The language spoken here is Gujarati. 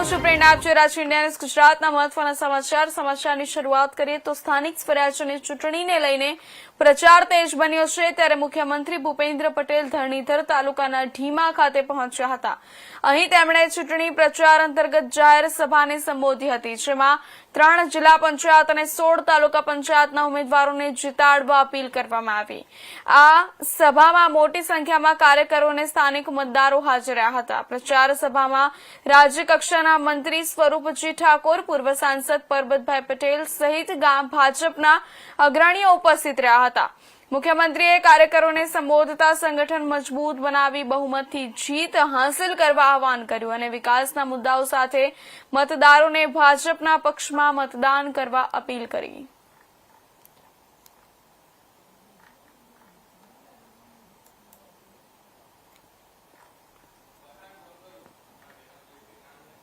છું પ્રેરણા આપ જોઈ રહ્યા છો ઇન્ડિયા ન્યૂઝ ગુજરાતના મહત્વના સમાચારની શરૂઆત કરીએ તો સ્થાનિક સ્વરાજ્યની ચૂંટણીને લઈને પ્રચાર તેજ બન્યો છે ત્યારે મુખ્યમંત્રી ભૂપેન્દ્ર પટેલ ધરણીધર તાલુકાના ઢીમા ખાતે પહોંચ્યા હતા। અહીં તેમણે ચૂંટણી પ્રચાર અંતર્ગત જાહેર સભાને સંબોધી હતી, જેમાં 3 જિલ્લા પંચાયત અને 16 તાલુકા પંચાયતના ઉમેદવારોને જીતાડવા અપીલ કરવામાં આવી। આ સભામાં મોટી સંખ્યામાં કાર્યકરો અને સ્થાનિક મતદારો હાજર રહ્યા હતા। પ્રચાર સભામાં રાજ્યકક્ષાના મંત્રી સ્વરૂપજી ઠાકોર, પૂર્વ સાંસદ પરબતભાઈ પટેલ સહિત ભાજપના અગ્રણીઓ ઉપસ્થિત રહ્યા હતા। મુખ્યમંત્રીએ કાર્યકરોને સંબોધતા સંગઠન મજબૂત બનાવી બહુમતથી જીત હાંસલ કરવા આહવાન કર્યું અને વિકાસના મુદ્દાઓ સાથે મતદારોને ભાજપના પક્ષમાં મતદાન કરવા અપીલ કરી।